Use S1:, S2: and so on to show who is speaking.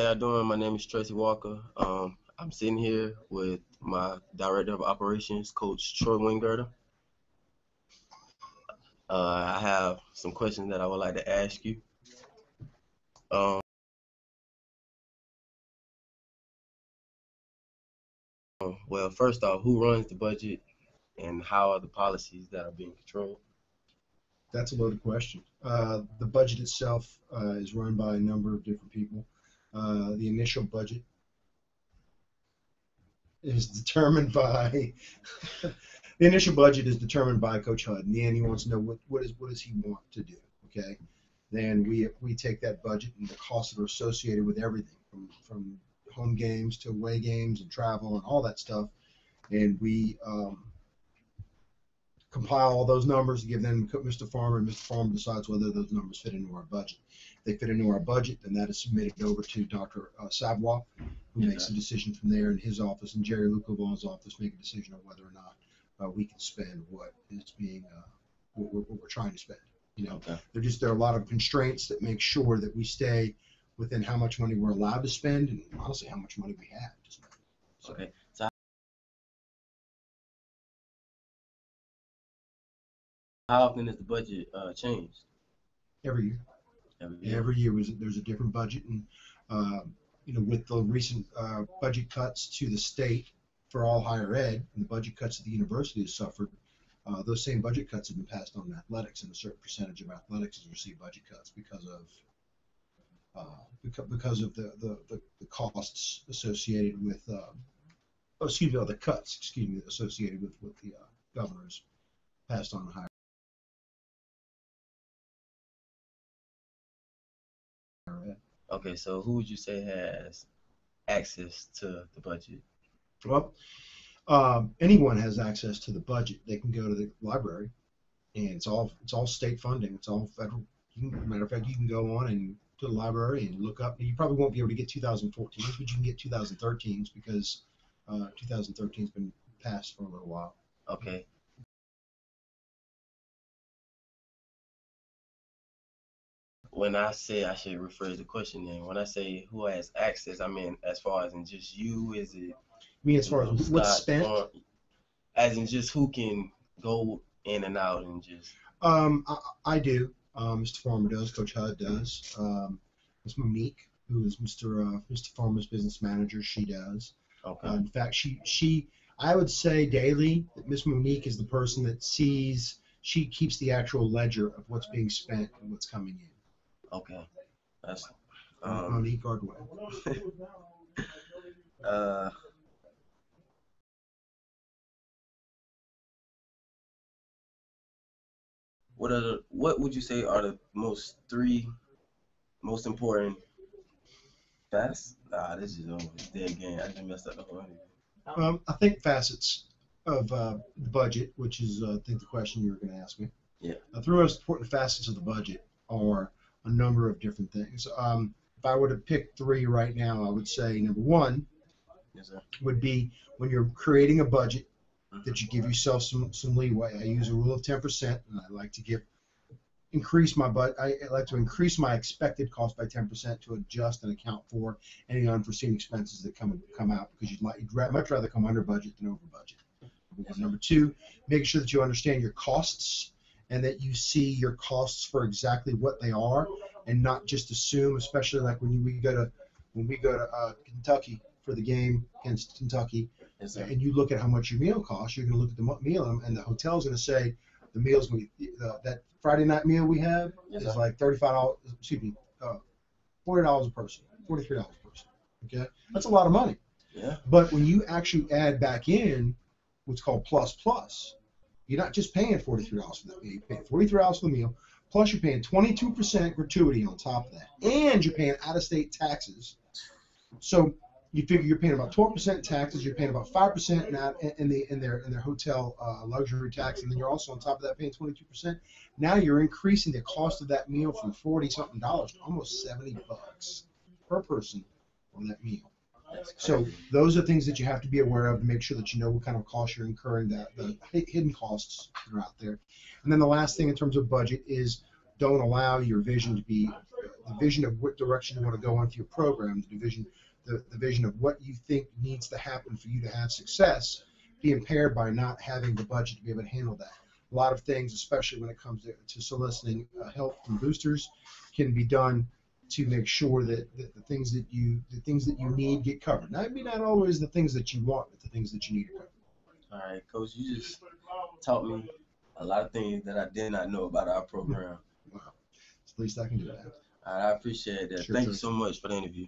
S1: y'all doing? My name is Tracy Walker. I'm sitting here with my Director of Operations, Coach Troy Winggerter. I have some questions that I would like to ask you. Um, well, first off, who runs the budget and how are the policies that are being controlled?
S2: That's a loaded question. The budget itself is run by a number of different people. The initial budget is determined by the initial budget is determined by Coach Hud. In the end, he wants to know what does he want to do. Okay, then we take that budget and the costs that are associated with everything from home games to away games and travel and all that stuff, and we compile all those numbers, give them to Mr. Farmer, and Mr. Farmer decides whether those numbers fit into our budget. If they fit into our budget, then that is submitted over to Dr. Savoie, who makes a decision from there in his office, and Jerry Lukovon's office make a decision on whether or not we can spend what is being what we're trying to spend. You know,
S1: Okay.
S2: there are a lot of constraints that make sure that we stay within how much money we're allowed to spend, and honestly how much money we have to spend. So,
S1: Okay. So how often is the budget changed?
S2: every year. Every year there's a different budget, and with the recent budget cuts to the state for all higher ed and the budget cuts that the university has suffered, those same budget cuts have been passed on to athletics, and a certain percentage of athletics has received budget cuts because of the costs associated with the cuts associated with the governors passed on to higher ed.
S1: Okay, so who would you say has access to the budget?
S2: Well, anyone has access to the budget. They can go to the library, and it's all state funding. It's all federal. Matter of fact, you can go on and to the library and look up. You probably won't be able to get 2014s, but you can get 2013s because 2013's been passed for a little while.
S1: Okay. When I say, I should rephrase the question then. When I say who has access, I mean as far as in just you, is it?
S2: You mean as far as what's spent?
S1: Or, as in just who can go in and out and just.
S2: I do. Mr. Farmer does. Coach Hud does. Ms. Monique, who is Mr. Farmer's business manager, she does.
S1: Okay.
S2: In fact, I would say daily that Ms. Monique is the person that sees. She keeps the actual ledger of what's being spent and what's coming in.
S1: Okay. That's
S2: Monique Gardwell.
S1: What would you say are the three most important facets? This is over. It's dead game. I just messed up the whole thing.
S2: I think facets of the budget, which is I think the question you were going to ask me.
S1: Yeah.
S2: The three most important facets of the budget are a number of different things. If I were to pick three right now, I would say number one would be when you're creating a budget that you give yourself some leeway. I use a rule of 10%, and I like to increase my expected cost by 10% to adjust and account for any unforeseen expenses that come out, because you'd much rather come under budget than over budget. Number two, make sure that you understand your costs and that you see your costs for exactly what they are, and not just assume, especially like when we go to Kentucky for the game against Kentucky.
S1: Yes,
S2: and you look at how much your meal costs, you're going to look at the meal, and the hotel's going to say the meals that Friday night meal we have is like $35. Excuse me, $40 a person, $43 a person. Okay, that's a lot of money.
S1: Yeah.
S2: But when you actually add back in what's called plus, you're not just paying $43 for that meal. You're paying $43 for the meal, plus you're paying 22% gratuity on top of that, and you're paying out-of-state taxes. So you figure you're paying about 12% taxes, you're paying about 5% in their hotel luxury tax, and then you're also on top of that paying 22%. Now you're increasing the cost of that meal from $40-something to almost $70 per person on that meal. So those are things that you have to be aware of to make sure that you know what kind of costs you're incurring, the hidden costs that are out there. And then the last thing in terms of budget is don't allow your vision to be vision of what direction you want to go into your program, the vision of what you think needs to happen for you to have success, be impaired by not having the budget to be able to handle that. A lot of things, especially when it comes to soliciting help from boosters, can be done to make sure that the things that you need get covered. Now, maybe not always the things that you want, but the things that you need to cover.
S1: All right, Coach, you just taught me a lot of things that I did not know about our program.
S2: Wow. It's the least I can do that.
S1: All right, I appreciate that. Thank you so much for the interview.